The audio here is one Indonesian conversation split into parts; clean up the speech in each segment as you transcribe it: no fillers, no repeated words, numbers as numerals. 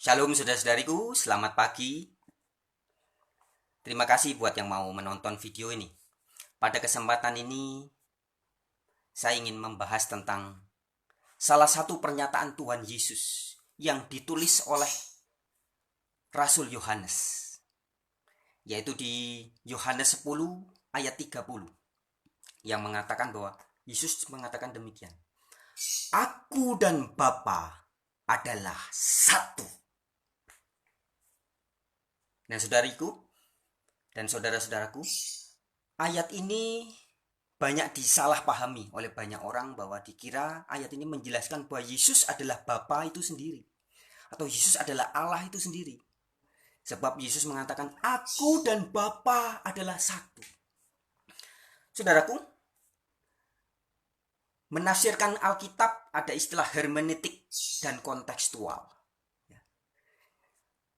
Shalom saudara-saudariku, selamat pagi. Terima kasih buat yang mau menonton video ini. Pada kesempatan ini, saya ingin membahas tentang salah satu pernyataan Tuhan Yesus yang ditulis oleh Rasul Yohanes, yaitu di Yohanes 10 ayat 30, yang mengatakan bahwa Yesus mengatakan demikian. Aku dan Bapa adalah satu. Nah, saudariku dan saudara-saudaraku, ayat ini banyak disalahpahami oleh banyak orang bahwa dikira ayat ini menjelaskan bahwa Yesus adalah Bapa itu sendiri, atau Yesus adalah Allah itu sendiri. Sebab Yesus mengatakan, aku dan Bapa adalah satu. Saudaraku, menafsirkan Alkitab ada istilah hermeneutik dan kontekstual.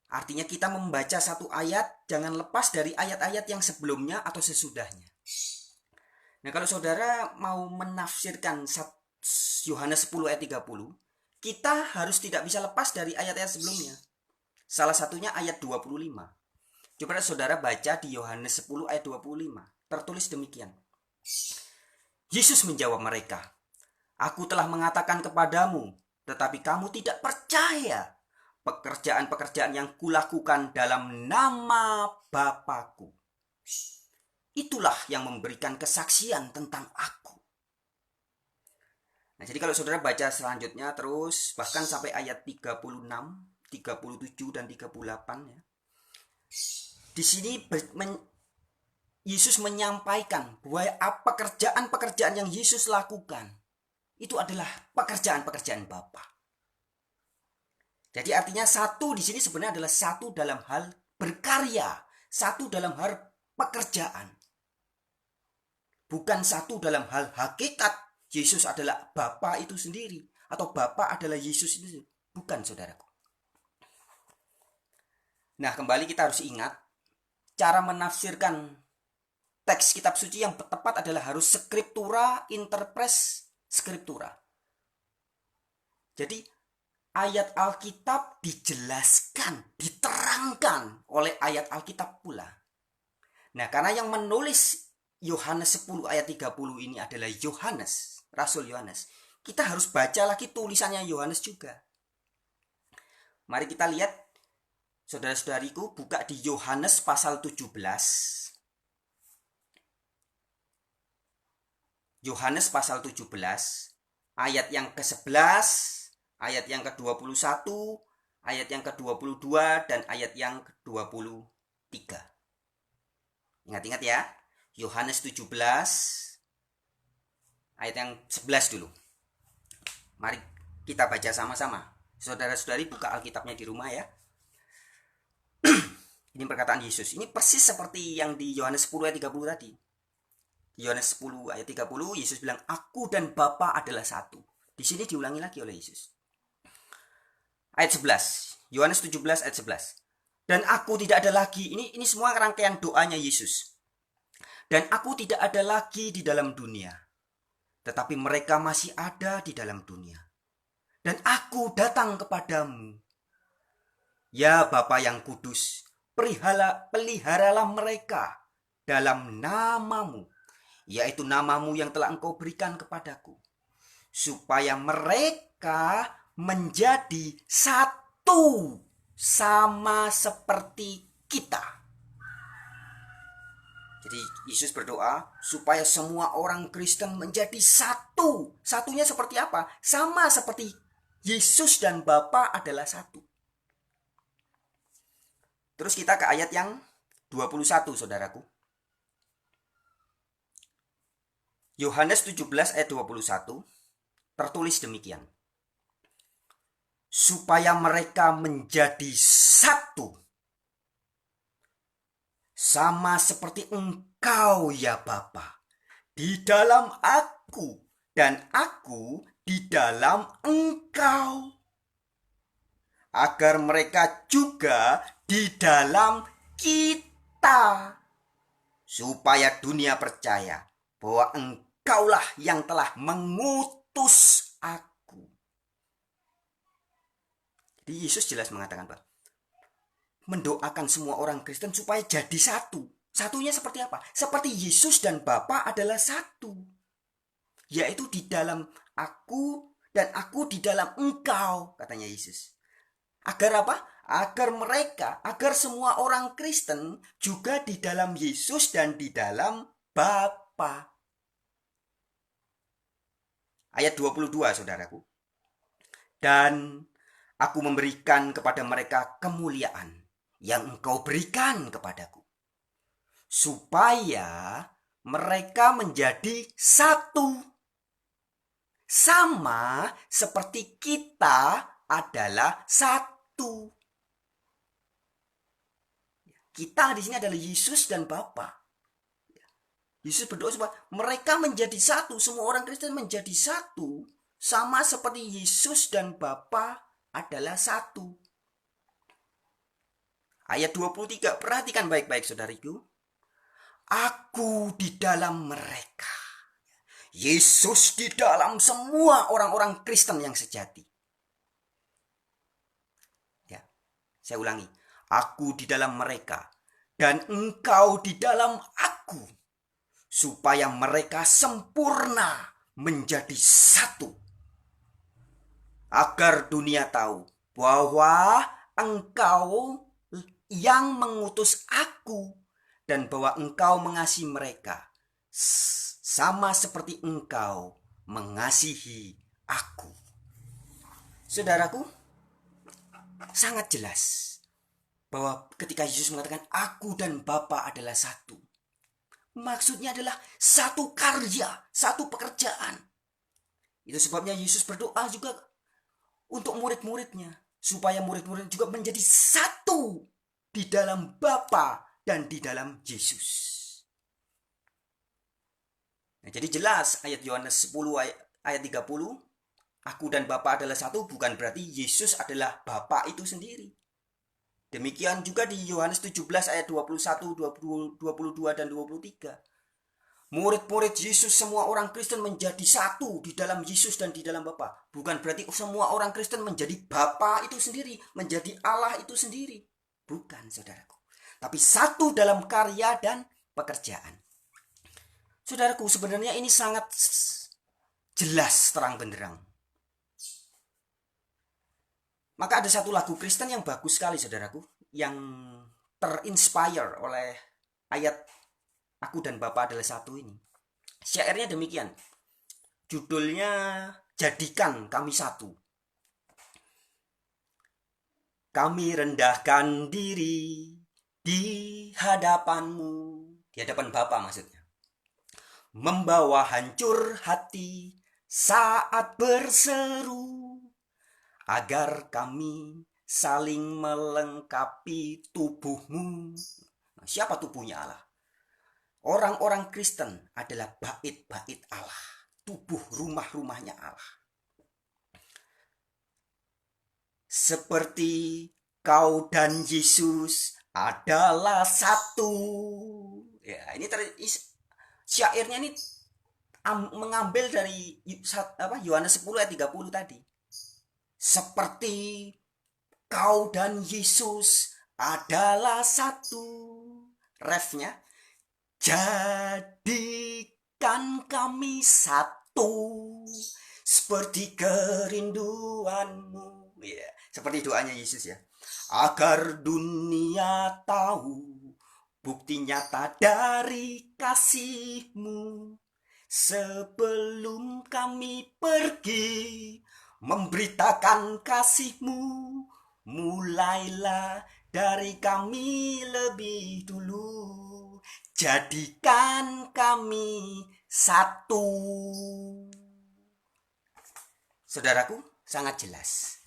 Artinya kita membaca satu ayat, jangan lepas dari ayat-ayat yang sebelumnya atau sesudahnya. Nah, kalau saudara mau menafsirkan Yohanes 10 ayat 30, kita harus tidak bisa lepas dari ayat-ayat sebelumnya. Salah satunya ayat 25. Coba saudara baca di Yohanes 10 ayat 25. Tertulis demikian. Yesus menjawab mereka, aku telah mengatakan kepadamu, tetapi kamu tidak percaya pekerjaan-pekerjaan yang kulakukan dalam nama Bapakku. Itulah yang memberikan kesaksian tentang aku. Nah, jadi kalau saudara baca selanjutnya terus, bahkan sampai ayat 36, 37, dan 38 ya. Di sini Yesus menyampaikan bahwa pekerjaan-pekerjaan yang Yesus lakukan itu adalah pekerjaan-pekerjaan Bapa. Jadi artinya satu di sini sebenarnya adalah satu dalam hal berkarya, satu dalam hal pekerjaan. Bukan satu dalam hal hakikat Yesus adalah Bapa itu sendiri atau Bapa adalah Yesus itu. Bukan, saudaraku. Nah, kembali kita harus ingat cara menafsirkan teks kitab suci yang tepat adalah harus scriptura interpres scriptura. Jadi ayat Alkitab dijelaskan, diterangkan oleh ayat Alkitab pula. Nah, karena yang menulis Yohanes 10 ayat 30 ini adalah Yohanes, Rasul Yohanes, kita harus baca lagi tulisannya Yohanes juga. Mari kita lihat, saudara-saudariku, buka di Yohanes pasal 17. Yohanes pasal 17, ayat yang ke-11, ayat yang ke-21, ayat yang ke-22, dan ayat yang ke-23. Ingat-ingat ya, Yohanes 17, ayat yang 11 dulu. Mari kita baca sama-sama. Saudara-saudari buka Alkitabnya di rumah ya. Ini perkataan Yesus. Ini persis seperti yang di Yohanes 10 ayat 30 tadi. Yohanes 10 ayat 30, Yesus bilang, aku dan Bapa adalah satu. Di sini diulangi lagi oleh Yesus. Ayat 11, Yohanes 17 ayat 11. Dan aku tidak ada lagi, ini semua rangkaian doanya Yesus. Dan aku tidak ada lagi di dalam dunia, tetapi mereka masih ada di dalam dunia. Dan aku datang kepadamu. Ya Bapa yang kudus, peliharalah mereka dalam namamu, yaitu namamu yang telah engkau berikan kepadaku, supaya mereka menjadi satu sama seperti kita. Jadi Yesus berdoa supaya semua orang Kristen menjadi satu. Satunya seperti apa? Sama seperti Yesus dan Bapa adalah satu. Terus kita ke ayat yang 21, saudaraku. Yohanes 17 ayat 21 tertulis demikian. Supaya mereka menjadi satu, sama seperti engkau ya Bapa, di dalam aku dan aku di dalam engkau, agar mereka juga di dalam kita, supaya dunia percaya bahwa engkaulah yang telah mengutus aku. Di Yesus jelas mengatakan, Pak, mendoakan semua orang Kristen supaya jadi satu. Satunya seperti apa? Seperti Yesus dan Bapa adalah satu. Yaitu di dalam aku dan aku di dalam engkau, katanya Yesus. Agar apa? Agar semua orang Kristen juga di dalam Yesus dan di dalam Bapa. Ayat 22, saudaraku. Dan aku memberikan kepada mereka kemuliaan yang engkau berikan kepadaku, supaya mereka menjadi satu, sama seperti kita adalah satu. Kita di sini adalah Yesus dan Bapa. Yesus berdoa supaya mereka menjadi satu, semua orang Kristen menjadi satu, sama seperti Yesus dan Bapa adalah satu. Ayat 23, perhatikan baik-baik saudariku. Aku di dalam mereka. Yesus di dalam semua orang-orang Kristen yang sejati. Ya, saya ulangi. Aku di dalam mereka dan engkau di dalam aku, supaya mereka sempurna menjadi satu, agar dunia tahu bahwa engkau yang mengutus aku dan bahwa engkau mengasihi mereka sama seperti engkau mengasihi aku. Saudaraku, sangat jelas bahwa ketika Yesus mengatakan aku dan Bapa adalah satu, maksudnya adalah satu karya, satu pekerjaan. Itu sebabnya Yesus berdoa juga untuk murid-muridnya, supaya murid-murid juga menjadi satu di dalam Bapa dan di dalam Yesus. Nah, jadi jelas ayat Yohanes 10 ayat 30, aku dan Bapa adalah satu, bukan berarti Yesus adalah Bapa itu sendiri. Demikian juga di Yohanes 17 ayat 21, 22 dan 23. Murid-murid Yesus semua orang Kristen menjadi satu di dalam Yesus dan di dalam Bapa. Bukan berarti semua orang Kristen menjadi Bapa itu sendiri, menjadi Allah itu sendiri. Bukan, saudaraku. Tapi satu dalam karya dan pekerjaan. Saudaraku, sebenarnya ini sangat jelas terang benderang. Maka ada satu lagu Kristen yang bagus sekali, saudaraku, yang terinspire oleh ayat aku dan Bapa adalah satu ini. Syairnya demikian. Judulnya Jadikan Kami Satu. Kami rendahkan diri di hadapanmu, di hadapan Bapa maksudnya, membawa hancur hati saat berseru, agar kami saling melengkapi tubuhmu. Nah, siapa tubuhnya Allah? Orang-orang Kristen adalah bait-bait Allah, tubuh rumah-rumahnya Allah. Seperti kau dan Yesus adalah satu. Ya, ini syairnya ini mengambil dari Yohanes 10 ayat 30 tadi. Seperti kau dan Yesus adalah satu. Refnya, jadikan kami satu seperti kerinduanmu. Ya, seperti doanya Yesus ya. Agar dunia tahu bukti nyata dari kasih-Mu. Sebelum kami pergi memberitakan kasih-Mu, mulailah dari kami lebih dulu. Jadikan kami satu. Saudaraku, sangat jelas.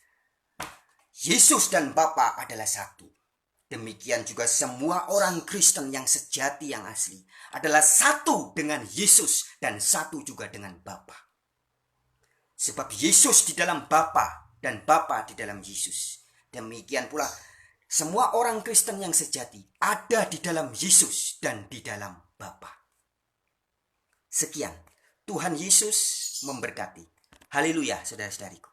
Yesus dan Bapa adalah satu. Demikian juga semua orang Kristen yang sejati yang asli adalah satu dengan Yesus dan satu juga dengan Bapa. Sebab Yesus di dalam Bapa dan Bapa di dalam Yesus. Demikian pula semua orang Kristen yang sejati ada di dalam Yesus dan di dalam Bapa. Sekian, Tuhan Yesus memberkati. Haleluya, saudara-saudariku.